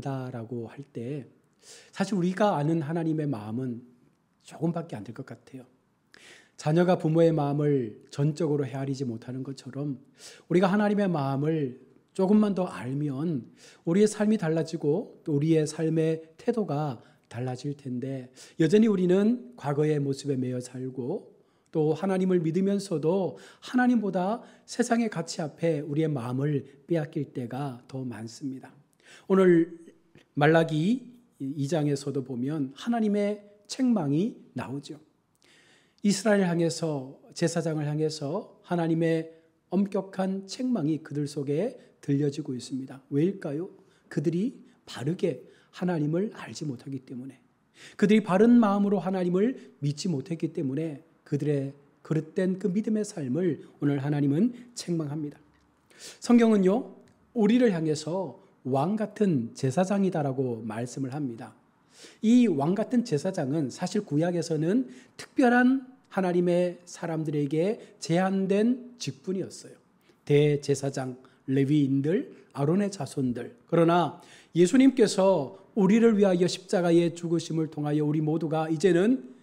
다라고 할 때 사실 우리가 아는 하나님의 마음은 조금밖에 안 될 것 같아요. 자녀가 부모의 마음을 전적으로 헤아리지 못하는 것처럼 우리가 하나님의 마음을 조금만 더 알면 우리의 삶이 달라지고 또 우리의 삶의 태도가 달라질 텐데, 여전히 우리는 과거의 모습에 매여 살고 또 하나님을 믿으면서도 하나님보다 세상의 가치 앞에 우리의 마음을 빼앗길 때가 더 많습니다. 오늘 말라기 2장에서도 보면 하나님의 책망이 나오죠. 이스라엘 향해서, 제사장을 향해서 하나님의 엄격한 책망이 그들 속에 들려지고 있습니다. 왜일까요? 그들이 바르게 하나님을 알지 못하기 때문에, 그들이 바른 마음으로 하나님을 믿지 못했기 때문에 그들의 그릇된 그 믿음의 삶을 오늘 하나님은 책망합니다. 성경은요, 우리를 향해서 왕 같은 제사장이다라고 말씀을 합니다. 이 왕 같은 제사장은 사실 구약에서는 특별한 하나님의 사람들에게 제한된 직분이었어요. 대제사장, 레위인들, 아론의 자손들. 그러나 예수님께서 우리를 위하여 십자가의 죽으심을 통하여 우리 모두가 이제는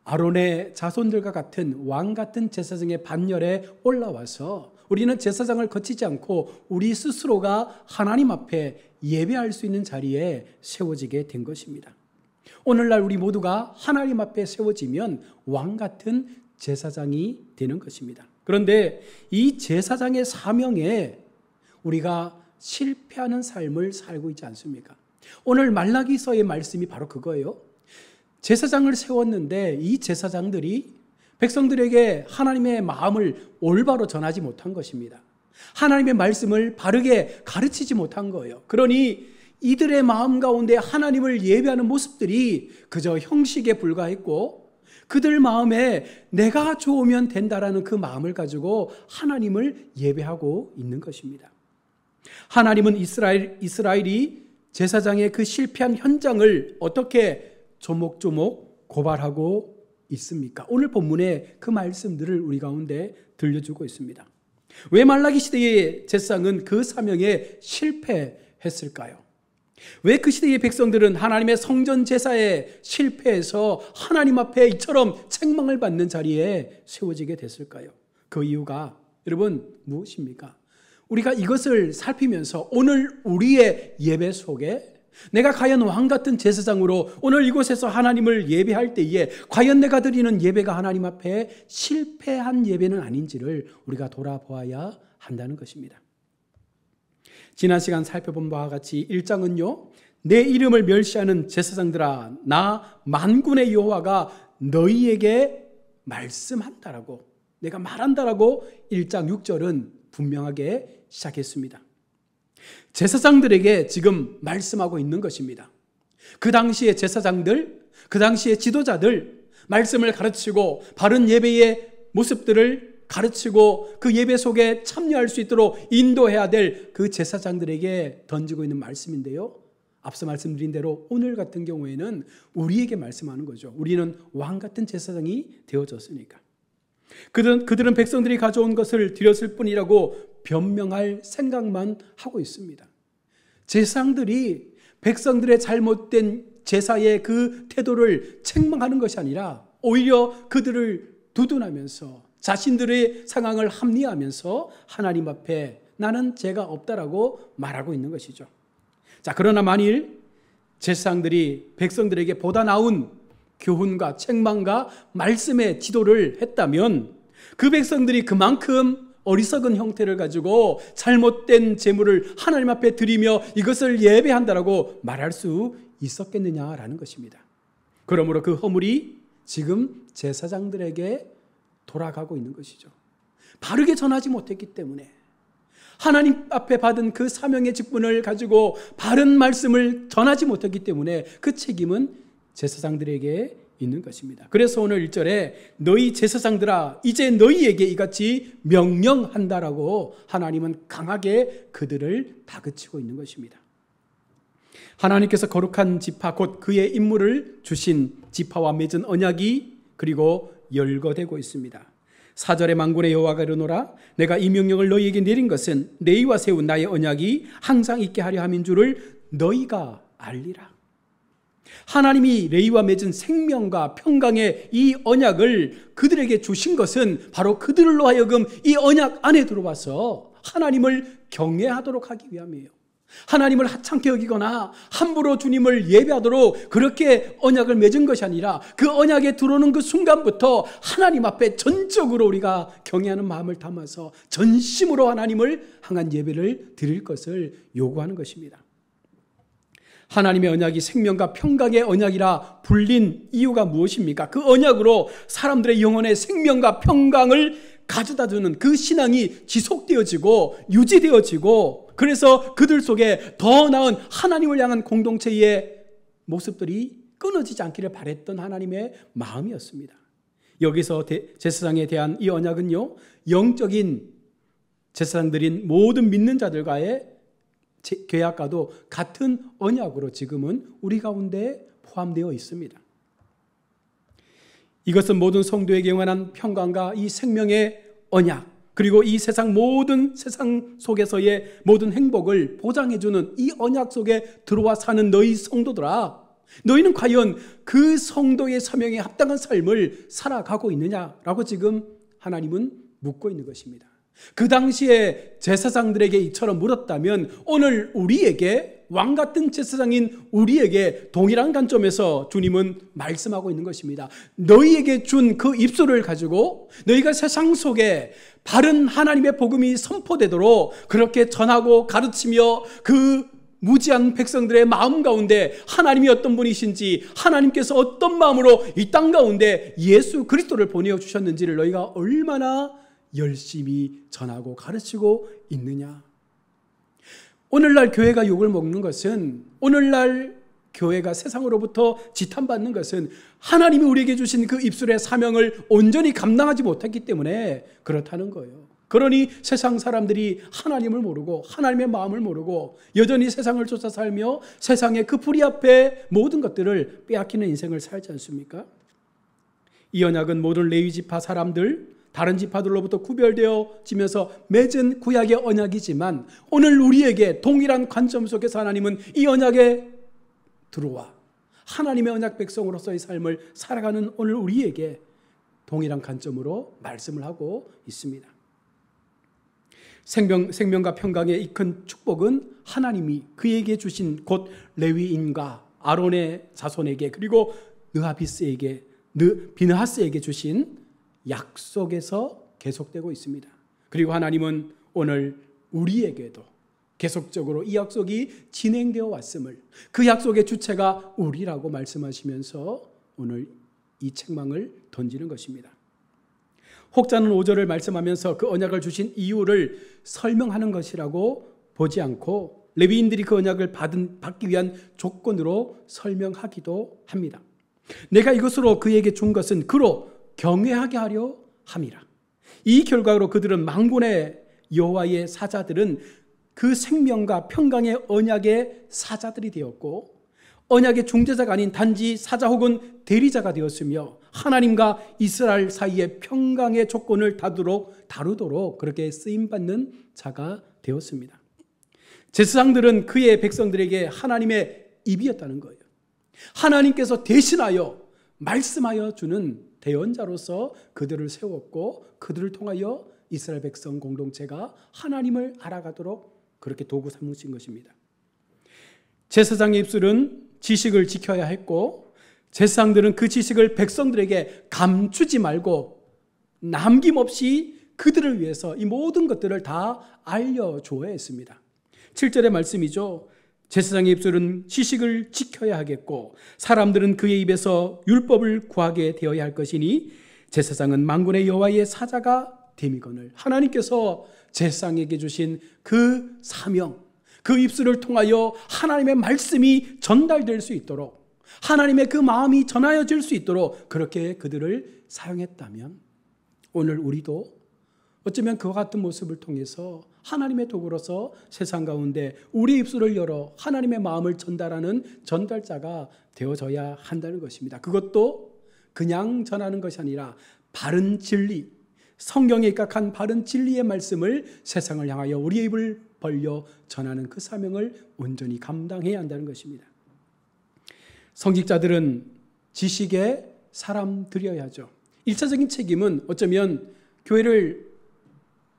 아론의 자손들과 같은 왕 같은 제사장의 반열에 올라와서 우리는 제사장을 거치지 않고 우리 스스로가 하나님 앞에 예배할 수 있는 자리에 세워지게 된 것입니다. 오늘날 우리 모두가 하나님 앞에 세워지면 왕 같은 제사장이 되는 것입니다. 그런데 이 제사장의 사명에 우리가 실패하는 삶을 살고 있지 않습니까? 오늘 말라기서의 말씀이 바로 그거예요. 제사장을 세웠는데 이 제사장들이 백성들에게 하나님의 마음을 올바로 전하지 못한 것입니다. 하나님의 말씀을 바르게 가르치지 못한 거예요. 그러니 이들의 마음 가운데 하나님을 예배하는 모습들이 그저 형식에 불과했고, 그들 마음에 내가 좋으면 된다라는 그 마음을 가지고 하나님을 예배하고 있는 것입니다. 하나님은 이스라엘이 제사장의 그 실패한 현장을 어떻게 조목조목 고발하고 있습니까? 오늘 본문의 그 말씀들을 우리 가운데 들려주고 있습니다. 왜 말라기 시대의 제사장은 그 사명에 실패했을까요? 왜 그 시대의 백성들은 하나님의 성전 제사에 실패해서 하나님 앞에 이처럼 책망을 받는 자리에 세워지게 됐을까요? 그 이유가 여러분 무엇입니까? 우리가 이것을 살피면서 오늘 우리의 예배 속에 내가 과연 왕 같은 제사장으로 오늘 이곳에서 하나님을 예배할 때에 과연 내가 드리는 예배가 하나님 앞에 실패한 예배는 아닌지를 우리가 돌아보아야 한다는 것입니다. 지난 시간 살펴본 바와 같이 1장은요, 내 이름을 멸시하는 제사장들아, 나 만군의 여호와가 너희에게 말씀한다라고, 내가 말한다라고 1장 6절은 분명하게 시작했습니다. 제사장들에게 지금 말씀하고 있는 것입니다. 그 당시의 제사장들, 그 당시의 지도자들, 말씀을 가르치고 바른 예배의 모습들을 가르치고 그 예배 속에 참여할 수 있도록 인도해야 될 그 제사장들에게 던지고 있는 말씀인데요, 앞서 말씀드린 대로 오늘 같은 경우에는 우리에게 말씀하는 거죠. 우리는 왕 같은 제사장이 되어졌으니까. 그들은 백성들이 가져온 것을 드렸을 뿐이라고 변명할 생각만 하고 있습니다. 제사장들이 백성들의 잘못된 제사의 그 태도를 책망하는 것이 아니라 오히려 그들을 두둔하면서 자신들의 상황을 합리화하면서 하나님 앞에 나는 죄가 없다라고 말하고 있는 것이죠. 자, 그러나 만일 제사장들이 백성들에게 보다 나은 교훈과 책망과 말씀의 지도를 했다면 그 백성들이 그만큼 어리석은 형태를 가지고 잘못된 제물을 하나님 앞에 드리며 이것을 예배한다라고 말할 수 있었겠느냐라는 것입니다. 그러므로 그 허물이 지금 제사장들에게 돌아가고 있는 것이죠. 바르게 전하지 못했기 때문에, 하나님 앞에 받은 그 사명의 직분을 가지고 바른 말씀을 전하지 못했기 때문에 그 책임은 제사장들에게 있는 것입니다. 그래서 오늘 1절에 너희 제사장들아 이제 너희에게 이같이 명령한다라고 하나님은 강하게 그들을 다그치고 있는 것입니다. 하나님께서 거룩한 지파 곧 그의 임무를 주신 지파와 맺은 언약이 그리고 열거되고 있습니다. 4절에 만군의 여호와가 이르노라 내가 이 명령을 너희에게 내린 것은 너희와 세운 나의 언약이 항상 있게 하려 함인 줄을 너희가 알리라. 하나님이 레위와 맺은 생명과 평강의 이 언약을 그들에게 주신 것은 바로 그들로 하여금 이 언약 안에 들어와서 하나님을 경외하도록 하기 위함이에요. 하나님을 하찮게 여기거나 함부로 주님을 예배하도록 그렇게 언약을 맺은 것이 아니라 그 언약에 들어오는 그 순간부터 하나님 앞에 전적으로 우리가 경외하는 마음을 담아서 전심으로 하나님을 향한 예배를 드릴 것을 요구하는 것입니다. 하나님의 언약이 생명과 평강의 언약이라 불린 이유가 무엇입니까? 그 언약으로 사람들의 영혼의 생명과 평강을 가져다 주는 그 신앙이 지속되어지고 유지되어지고, 그래서 그들 속에 더 나은 하나님을 향한 공동체의 모습들이 끊어지지 않기를 바랬던 하나님의 마음이었습니다. 여기서 제사장에 대한 이 언약은요, 영적인 제사장들인 모든 믿는 자들과의 계약과도 같은 언약으로 지금은 우리 가운데 포함되어 있습니다. 이것은 모든 성도에게 영원한 평강과 이 생명의 언약, 그리고 이 세상 속에서의 모든 행복을 보장해주는 이 언약 속에 들어와 사는 너희 성도들아, 너희는 과연 그 성도의 사명에 합당한 삶을 살아가고 있느냐라고 지금 하나님은 묻고 있는 것입니다. 그 당시에 제사장들에게 이처럼 물었다면 오늘 우리에게, 왕같은 제사장인 우리에게 동일한 관점에서 주님은 말씀하고 있는 것입니다. 너희에게 준 그 입술을 가지고 너희가 세상 속에 바른 하나님의 복음이 선포되도록 그렇게 전하고 가르치며 그 무지한 백성들의 마음 가운데 하나님이 어떤 분이신지, 하나님께서 어떤 마음으로 이 땅 가운데 예수 그리스도를 보내주셨는지를 너희가 얼마나 열심히 전하고 가르치고 있느냐. 오늘날 교회가 욕을 먹는 것은, 오늘날 교회가 세상으로부터 지탄받는 것은 하나님이 우리에게 주신 그 입술의 사명을 온전히 감당하지 못했기 때문에 그렇다는 거예요. 그러니 세상 사람들이 하나님을 모르고 하나님의 마음을 모르고 여전히 세상을 쫓아 살며 세상의 그 불의 앞에 모든 것들을 빼앗기는 인생을 살지 않습니까? 이 언약은 모든 레위 지파 사람들, 다른 지파들로부터 구별되어지면서 맺은 구약의 언약이지만 오늘 우리에게 동일한 관점 속에서 하나님은 이 언약에 들어와 하나님의 언약 백성으로서의 삶을 살아가는 오늘 우리에게 동일한 관점으로 말씀을 하고 있습니다. 생명과 평강의 이 큰 축복은 하나님이 그에게 주신 곧 레위인과 아론의 자손에게, 그리고 비느하스에게 주신 약속에서 계속되고 있습니다. 그리고 하나님은 오늘 우리에게도 계속적으로 이 약속이 진행되어 왔음을, 그 약속의 주체가 우리라고 말씀하시면서 오늘 이 책망을 던지는 것입니다. 혹자는 5절을 말씀하면서 그 언약을 주신 이유를 설명하는 것이라고 보지 않고 레위인들이 그 언약을 받기 위한 조건으로 설명하기도 합니다. 내가 이것으로 그에게 준 것은 그로 경외하게 하려 함이라. 이 결과로 그들은 만군의 여호와의 사자들은 그 생명과 평강의 언약의 사자들이 되었고, 언약의 중재자가 아닌 단지 사자 혹은 대리자가 되었으며 하나님과 이스라엘 사이의 평강의 조건을 다루도록 그렇게 쓰임받는 자가 되었습니다. 제사장들은 그의 백성들에게 하나님의 입이었다는 거예요. 하나님께서 대신하여 말씀하여 주는 대언자로서 그들을 세웠고, 그들을 통하여 이스라엘 백성 공동체가 하나님을 알아가도록 그렇게 도구 삼으신 것입니다. 제사장의 입술은 지식을 지켜야 했고, 제사장들은 그 지식을 백성들에게 감추지 말고 남김없이 그들을 위해서 이 모든 것들을 다 알려줘야 했습니다. 7절의 말씀이죠. 제사장의 입술은 지식을 지켜야 하겠고 사람들은 그의 입에서 율법을 구하게 되어야 할 것이니 제사장은 만군의 여호와의 사자가 됨이거늘. 하나님께서 제사장에게 주신 그 사명, 그 입술을 통하여 하나님의 말씀이 전달될 수 있도록, 하나님의 그 마음이 전하여질 수 있도록 그렇게 그들을 사용했다면 오늘 우리도 어쩌면 그와 같은 모습을 통해서 하나님의 도구로서 세상 가운데 우리 입술을 열어 하나님의 마음을 전달하는 전달자가 되어져야 한다는 것입니다. 그것도 그냥 전하는 것이 아니라 바른 진리, 성경에 입각한 바른 진리의 말씀을 세상을 향하여 우리의 입을 벌려 전하는 그 사명을 온전히 감당해야 한다는 것입니다. 성직자들은 지식의 사람들이어야죠. 1차적인 책임은 어쩌면 교회를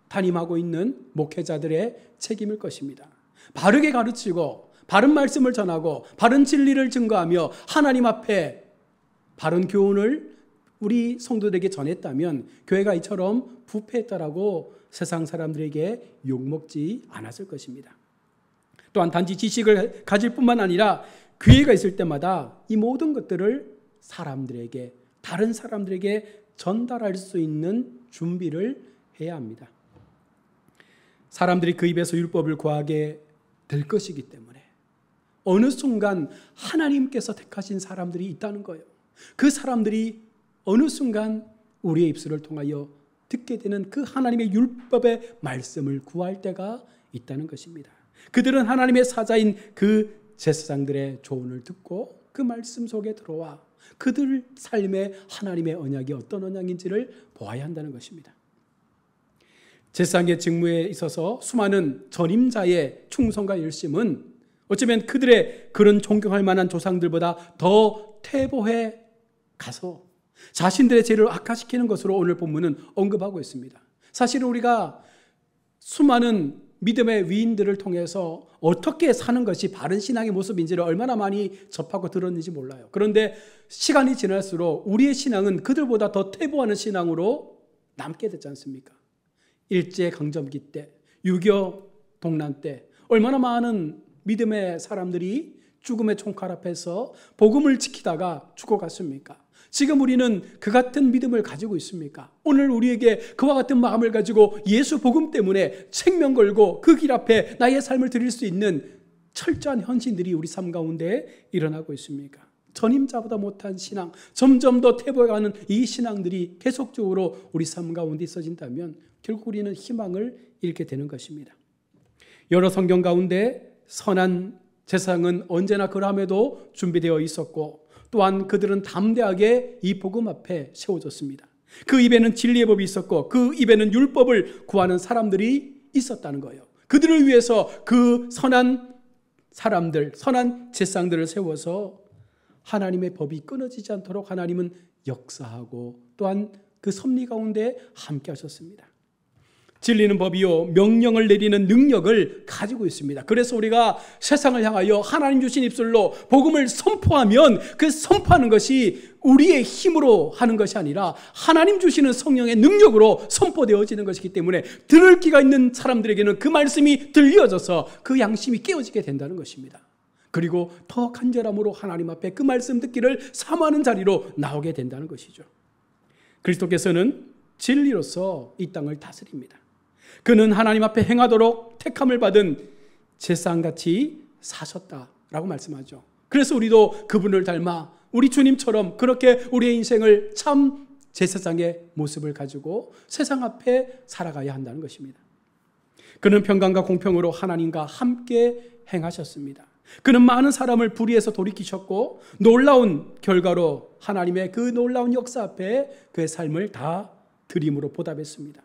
담임하고 있는 목회자들의 책임일 것입니다. 바르게 가르치고 바른 말씀을 전하고 바른 진리를 증거하며 하나님 앞에 바른 교훈을 우리 성도들에게 전했다면 교회가 이처럼 부패했다라고 세상 사람들에게 욕먹지 않았을 것입니다. 또한 단지 지식을 가질 뿐만 아니라 기회가 있을 때마다 이 모든 것들을 사람들에게, 다른 사람들에게 전달할 수 있는 준비를 해야 합니다. 사람들이 그 입에서 율법을 구하게 될 것이기 때문에 어느 순간 하나님께서 택하신 사람들이 있다는 거예요. 그 사람들이 어느 순간 우리의 입술을 통하여 듣게 되는 그 하나님의 율법의 말씀을 구할 때가 있다는 것입니다. 그들은 하나님의 사자인 그 제사장들의 조언을 듣고 그 말씀 속에 들어와 그들 삶에 하나님의 언약이 어떤 언약인지를 보아야 한다는 것입니다. 제사장의 직무에 있어서 수많은 전임자의 충성과 열심은 어쩌면 그들의 그런 존경할 만한 조상들보다 더 퇴보해 가서 자신들의 죄를 악화시키는 것으로 오늘 본문은 언급하고 있습니다. 사실은 우리가 수많은 믿음의 위인들을 통해서 어떻게 사는 것이 바른 신앙의 모습인지를 얼마나 많이 접하고 들었는지 몰라요. 그런데 시간이 지날수록 우리의 신앙은 그들보다 더 퇴보하는 신앙으로 남게 됐지 않습니까? 일제강점기 때, 6.25 동란 때 얼마나 많은 믿음의 사람들이 죽음의 총칼 앞에서 복음을 지키다가 죽어갔습니까? 지금 우리는 그 같은 믿음을 가지고 있습니까? 오늘 우리에게 그와 같은 마음을 가지고 예수 복음 때문에 생명 걸고 그 길 앞에 나의 삶을 드릴 수 있는 철저한 헌신들이 우리 삶 가운데 일어나고 있습니까? 전임자보다 못한 신앙, 점점 더 퇴보해가는 이 신앙들이 계속적으로 우리 삶 가운데 있어진다면 결국 우리는 희망을 잃게 되는 것입니다. 여러 성경 가운데 선한 제사장은 언제나 그럼에도 준비되어 있었고 또한 그들은 담대하게 이 복음 앞에 세워졌습니다. 그 입에는 진리의 법이 있었고 그 입에는 율법을 구하는 사람들이 있었다는 거예요. 그들을 위해서 그 선한 사람들, 선한 제사장들을 세워서 하나님의 법이 끊어지지 않도록 하나님은 역사하고 또한 그 섭리 가운데 함께 하셨습니다. 진리는 법이요 명령을 내리는 능력을 가지고 있습니다. 그래서 우리가 세상을 향하여 하나님 주신 입술로 복음을 선포하면 그 선포하는 것이 우리의 힘으로 하는 것이 아니라 하나님 주시는 성령의 능력으로 선포되어지는 것이기 때문에 들을 귀가 있는 사람들에게는 그 말씀이 들려져서 그 양심이 깨어지게 된다는 것입니다. 그리고 더 간절함으로 하나님 앞에 그 말씀 듣기를 사모하는 자리로 나오게 된다는 것이죠. 그리스도께서는 진리로서 이 땅을 다스립니다. 그는 하나님 앞에 행하도록 택함을 받은 제사장같이 사셨다라고 말씀하죠. 그래서 우리도 그분을 닮아 우리 주님처럼 그렇게 우리의 인생을 참 제사장의 모습을 가지고 세상 앞에 살아가야 한다는 것입니다. 그는 평강과 공평으로 하나님과 함께 행하셨습니다. 그는 많은 사람을 불의에서 돌이키셨고 놀라운 결과로 하나님의 그 놀라운 역사 앞에 그의 삶을 다 드림으로 보답했습니다.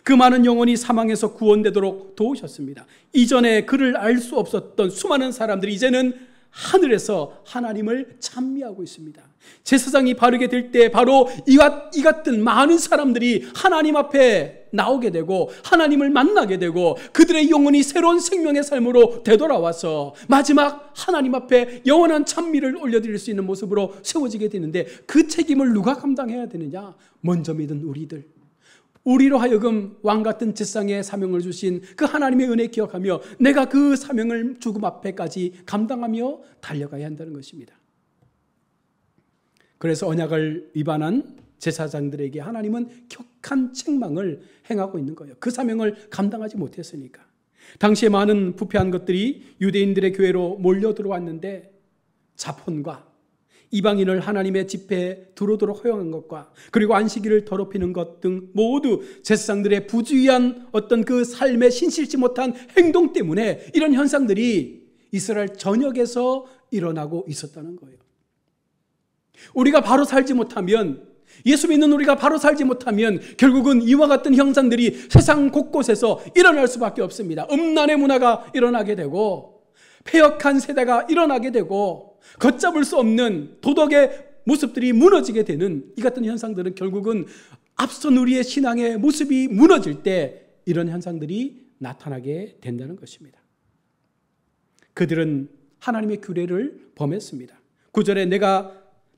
그 많은 영혼이 사망에서 구원되도록 도우셨습니다. 이전에 그를 알 수 없었던 수많은 사람들이 이제는 하늘에서 하나님을 찬미하고 있습니다. 제사장이 바르게 될 때 바로 이 같은 많은 사람들이 하나님 앞에 나오게 되고 하나님을 만나게 되고 그들의 영혼이 새로운 생명의 삶으로 되돌아와서 마지막 하나님 앞에 영원한 찬미를 올려드릴 수 있는 모습으로 세워지게 되는데 그 책임을 누가 감당해야 되느냐? 먼저 믿은 우리들. 우리로 하여금 왕같은 제사장의 사명을 주신 그 하나님의 은혜 기억하며 내가 그 사명을 죽음 앞에까지 감당하며 달려가야 한다는 것입니다. 그래서 언약을 위반한 제사장들에게 하나님은 격한 책망을 행하고 있는 거예요. 그 사명을 감당하지 못했으니까. 당시에 많은 부패한 것들이 유대인들의 교회로 몰려 들어왔는데 자폰과 이방인을 하나님의 집회에 들어오도록 허용한 것과 그리고 안식일을 더럽히는 것 등 모두 제사장들의 부주의한 어떤 그 삶에 신실치 못한 행동 때문에 이런 현상들이 이스라엘 전역에서 일어나고 있었다는 거예요. 우리가 바로 살지 못하면 예수 믿는 우리가 바로 살지 못하면 결국은 이와 같은 형상들이 세상 곳곳에서 일어날 수밖에 없습니다. 음란의 문화가 일어나게 되고 폐역한 세대가 일어나게 되고 걷잡을 수 없는 도덕의 모습들이 무너지게 되는 이 같은 현상들은 결국은 앞선 우리의 신앙의 모습이 무너질 때 이런 현상들이 나타나게 된다는 것입니다. 그들은 하나님의 규례를 범했습니다. 9절에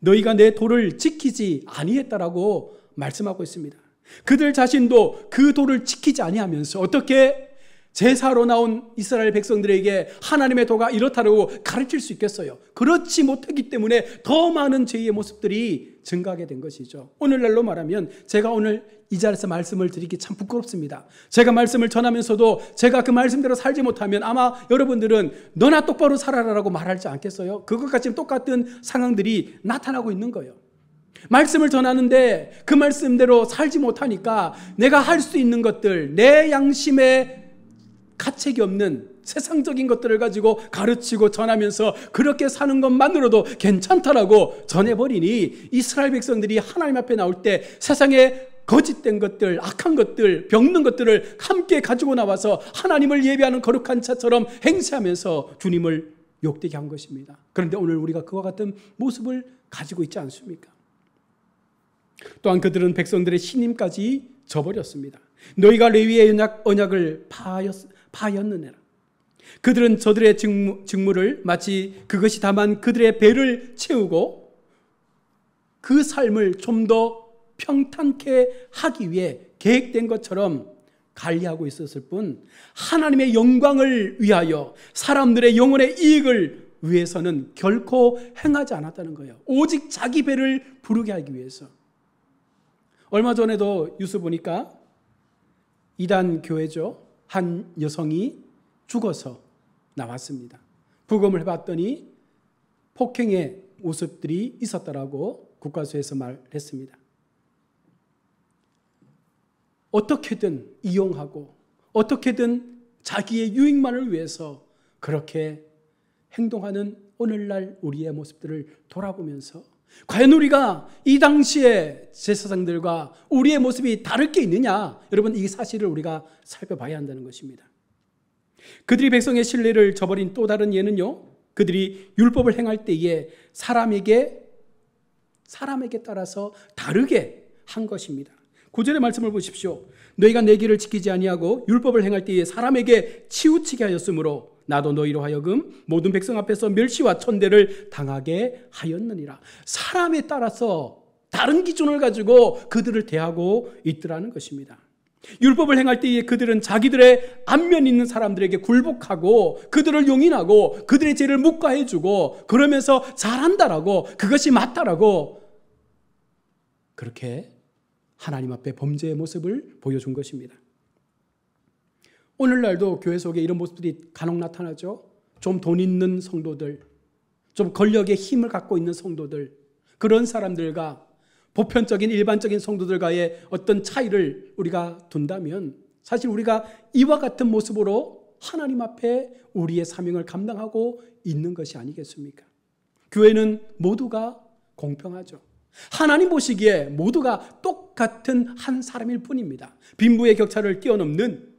너희가 내 도를 지키지 아니했다라고 말씀하고 있습니다. 그들 자신도 그 도를 지키지 아니하면서 어떻게 제사로 나온 이스라엘 백성들에게 하나님의 도가 이렇다고 가르칠 수 있겠어요? 그렇지 못했기 때문에 더 많은 죄의 모습들이 증가하게 된 것이죠. 오늘날로 말하면 제가 오늘 이 자리에서 말씀을 드리기 참 부끄럽습니다. 제가 말씀을 전하면서도 제가 그 말씀대로 살지 못하면 아마 여러분들은 너나 똑바로 살아라라고 말하지 않겠어요? 그것과 지금 똑같은 상황들이 나타나고 있는 거예요. 말씀을 전하는데 그 말씀대로 살지 못하니까 내가 할 수 있는 것들, 내 양심에 가책이 없는 세상적인 것들을 가지고 가르치고 전하면서 그렇게 사는 것만으로도 괜찮다라고 전해버리니 이스라엘 백성들이 하나님 앞에 나올 때 세상에 거짓된 것들, 악한 것들, 병든 것들을 함께 가지고 나와서 하나님을 예배하는 거룩한 자처럼 행세하면서 주님을 욕되게 한 것입니다. 그런데 오늘 우리가 그와 같은 모습을 가지고 있지 않습니까? 또한 그들은 백성들의 신임까지 저버렸습니다. 너희가 레위의 언약을 파였느니라. 그들은 저들의 직무를 마치 그것이 다만 그들의 배를 채우고 그 삶을 좀 더 평탄케 하기 위해 계획된 것처럼 관리하고 있었을 뿐 하나님의 영광을 위하여 사람들의 영혼의 이익을 위해서는 결코 행하지 않았다는 거예요. 오직 자기 배를 부르게 하기 위해서. 얼마 전에도 뉴스 보니까 이단 교회죠. 한 여성이 죽어서 나왔습니다. 부검을 해봤더니 폭행의 모습들이 있었다라고 국과수에서 말했습니다. 어떻게든 이용하고 어떻게든 자기의 유익만을 위해서 그렇게 행동하는 오늘날 우리의 모습들을 돌아보면서 과연 우리가 이 당시의 제사장들과 우리의 모습이 다를 게 있느냐? 여러분, 이 사실을 우리가 살펴봐야 한다는 것입니다. 그들이 백성의 신뢰를 저버린 또 다른 예는요, 그들이 율법을 행할 때에 사람에게 따라서 다르게 한 것입니다. 9절의 말씀을 보십시오. 너희가 내 길을 지키지 아니하고 율법을 행할 때에 사람에게 치우치게 하였으므로 나도 너희로 하여금 모든 백성 앞에서 멸시와 천대를 당하게 하였느니라. 사람에 따라서 다른 기준을 가지고 그들을 대하고 있더라는 것입니다. 율법을 행할 때에 그들은 자기들의 안면 있는 사람들에게 굴복하고 그들을 용인하고 그들의 죄를 묵과해주고 그러면서 잘한다라고, 그것이 맞다라고 그렇게 하나님 앞에 범죄의 모습을 보여준 것입니다. 오늘날도 교회 속에 이런 모습들이 간혹 나타나죠. 좀 돈 있는 성도들, 좀 권력의 힘을 갖고 있는 성도들, 그런 사람들과 보편적인 일반적인 성도들과의 어떤 차이를 우리가 둔다면 사실 우리가 이와 같은 모습으로 하나님 앞에 우리의 사명을 감당하고 있는 것이 아니겠습니까? 교회는 모두가 공평하죠. 하나님 보시기에 모두가 똑같은 한 사람일 뿐입니다. 빈부의 격차를 뛰어넘는,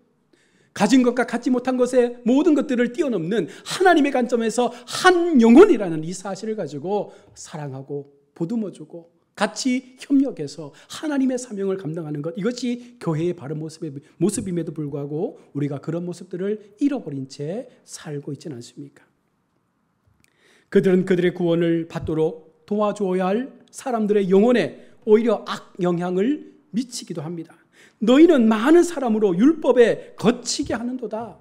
가진 것과 갖지 못한 것의 모든 것들을 뛰어넘는 하나님의 관점에서 한 영혼이라는 이 사실을 가지고 사랑하고 보듬어주고 같이 협력해서 하나님의 사명을 감당하는 것, 이것이 교회의 바른 모습임에도 불구하고 우리가 그런 모습들을 잃어버린 채 살고 있지는 않습니까? 그들은 그들의 구원을 받도록 도와줘야 할 사람들의 영혼에 오히려 악영향을 미치기도 합니다. 너희는 많은 사람으로 율법에 거치게 하는도다.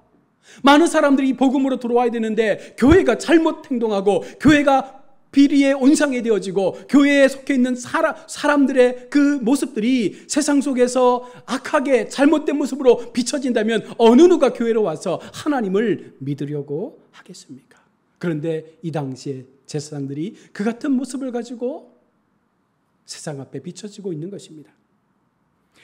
많은 사람들이 복음으로 들어와야 되는데 교회가 잘못 행동하고 교회가 비리의 온상이 되어지고 교회에 속해 있는 사람들의 그 모습들이 세상 속에서 악하게 잘못된 모습으로 비춰진다면 어느 누가 교회로 와서 하나님을 믿으려고 하겠습니까? 그런데 이 당시에 제사장들이 그 같은 모습을 가지고 세상 앞에 비춰지고 있는 것입니다.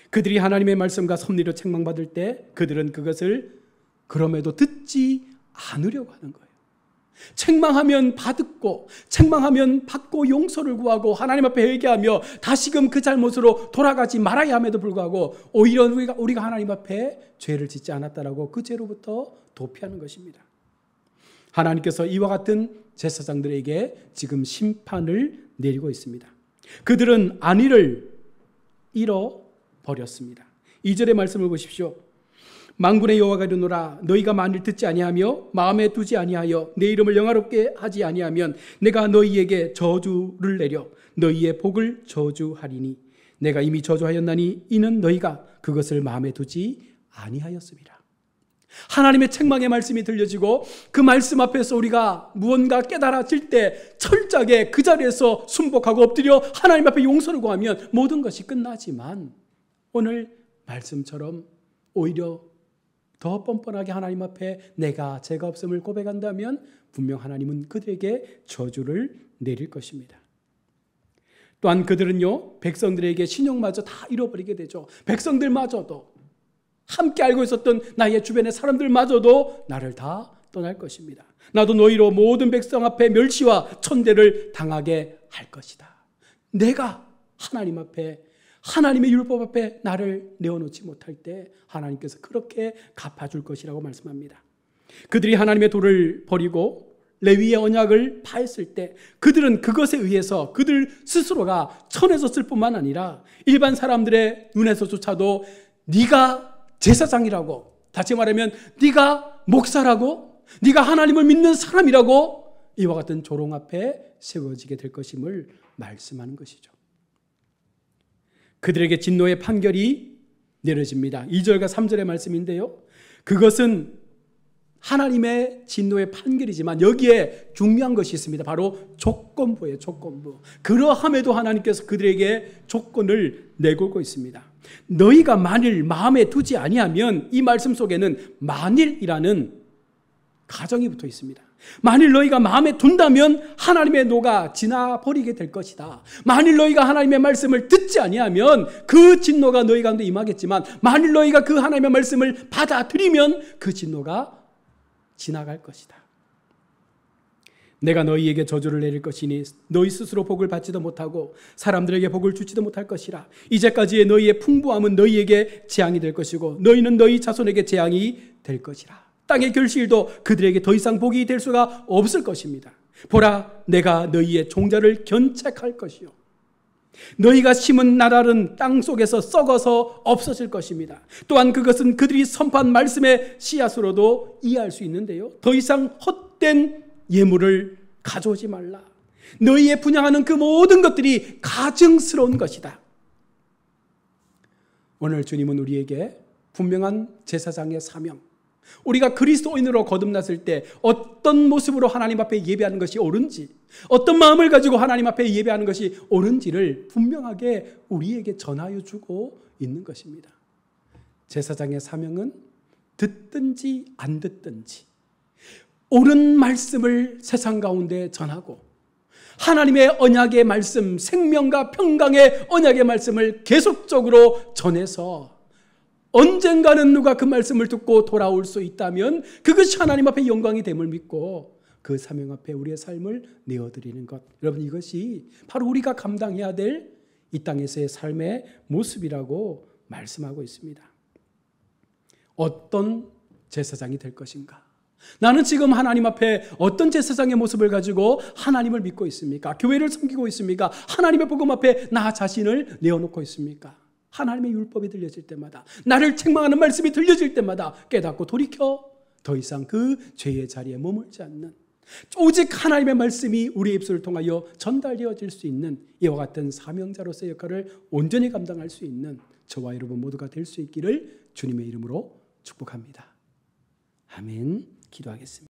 그들이 하나님의 말씀과 섭리로 책망받을 때 그들은 그것을 그럼에도 듣지 않으려고 하는 거예요. 책망하면 받고, 책망하면 받고 용서를 구하고 하나님 앞에 회개하며 다시금 그 잘못으로 돌아가지 말아야 함에도 불구하고 오히려 우리가 하나님 앞에 죄를 짓지 않았다라고 그 죄로부터 도피하는 것입니다. 하나님께서 이와 같은 제사장들에게 지금 심판을 내리고 있습니다. 그들은 안위를 잃어버렸습니다. 2절의 말씀을 보십시오. 만군의 여호와가 이르노라 너희가 만일 듣지 아니하며 마음에 두지 아니하여 내 이름을 영화롭게 하지 아니하면 내가 너희에게 저주를 내려 너희의 복을 저주하리니 내가 이미 저주하였나니 이는 너희가 그것을 마음에 두지 아니하였습니다. 하나님의 책망의 말씀이 들려지고 그 말씀 앞에서 우리가 무언가 깨달아질 때 철저하게 그 자리에서 순복하고 엎드려 하나님 앞에 용서를 구하면 모든 것이 끝나지만 오늘 말씀처럼 오히려 더 뻔뻔하게 하나님 앞에 내가 죄가 없음을 고백한다면 분명 하나님은 그들에게 저주를 내릴 것입니다. 또한 그들은요, 백성들에게 신용마저 다 잃어버리게 되죠. 백성들마저도, 함께 알고 있었던 나의 주변의 사람들마저도 나를 다 떠날 것입니다. 나도 너희로 모든 백성 앞에 멸시와 천대를 당하게 할 것이다. 내가 하나님 앞에, 하나님의 율법 앞에 나를 내어놓지 못할 때 하나님께서 그렇게 갚아줄 것이라고 말씀합니다. 그들이 하나님의 도를 버리고 레위의 언약을 파했을 때 그들은 그것에 의해서 그들 스스로가 천해졌을 뿐만 아니라 일반 사람들의 눈에서조차도 네가 제사장이라고, 다시 말하면 네가 목사라고, 네가 하나님을 믿는 사람이라고 이와 같은 조롱 앞에 세워지게 될 것임을 말씀하는 것이죠. 그들에게 진노의 판결이 내려집니다. 2절과 3절의 말씀인데요, 그것은 하나님의 진노의 판결이지만 여기에 중요한 것이 있습니다. 바로 조건부예요. 조건부. 그러함에도 하나님께서 그들에게 조건을 내걸고 있습니다. 너희가 만일 마음에 두지 아니하면, 이 말씀 속에는 만일이라는 가정이 붙어 있습니다. 만일 너희가 마음에 둔다면 하나님의 노가 지나버리게 될 것이다. 만일 너희가 하나님의 말씀을 듣지 아니하면 그 진노가 너희 가운데 임하겠지만 만일 너희가 그 하나님의 말씀을 받아들이면 그 진노가 지나갈 것이다. 내가 너희에게 저주를 내릴 것이니 너희 스스로 복을 받지도 못하고 사람들에게 복을 주지도 못할 것이라. 이제까지의 너희의 풍부함은 너희에게 재앙이 될 것이고 너희는 너희 자손에게 재앙이 될 것이라. 땅의 결실도 그들에게 더 이상 복이 될 수가 없을 것입니다. 보라, 내가 너희의 종자를 견책할 것이요 너희가 심은 나랄은 땅 속에서 썩어서 없어질 것입니다. 또한 그것은 그들이 선포한 말씀의 씨앗으로도 이해할 수 있는데요, 더 이상 헛된 예물을 가져오지 말라. 너희의 분양하는 그 모든 것들이 가증스러운 것이다. 오늘 주님은 우리에게 분명한 제사장의 사명, 우리가 그리스도인으로 거듭났을 때 어떤 모습으로 하나님 앞에 예배하는 것이 옳은지, 어떤 마음을 가지고 하나님 앞에 예배하는 것이 옳은지를 분명하게 우리에게 전하여 주고 있는 것입니다. 제사장의 사명은 듣든지 안 듣든지 옳은 말씀을 세상 가운데 전하고 하나님의 언약의 말씀, 생명과 평강의 언약의 말씀을 계속적으로 전해서 언젠가는 누가 그 말씀을 듣고 돌아올 수 있다면 그것이 하나님 앞에 영광이 됨을 믿고 그 사명 앞에 우리의 삶을 내어드리는 것, 여러분, 이것이 바로 우리가 감당해야 될 이 땅에서의 삶의 모습이라고 말씀하고 있습니다. 어떤 제사장이 될 것인가? 나는 지금 하나님 앞에 어떤 제사장의 모습을 가지고 하나님을 믿고 있습니까? 교회를 섬기고 있습니까? 하나님의 복음 앞에 나 자신을 내어놓고 있습니까? 하나님의 율법이 들려질 때마다, 나를 책망하는 말씀이 들려질 때마다 깨닫고 돌이켜 더 이상 그 죄의 자리에 머물지 않는, 오직 하나님의 말씀이 우리의 입술을 통하여 전달되어질 수 있는 이와 같은 사명자로서의 역할을 온전히 감당할 수 있는 저와 여러분 모두가 될 수 있기를 주님의 이름으로 축복합니다. 아멘. 기도하겠습니다.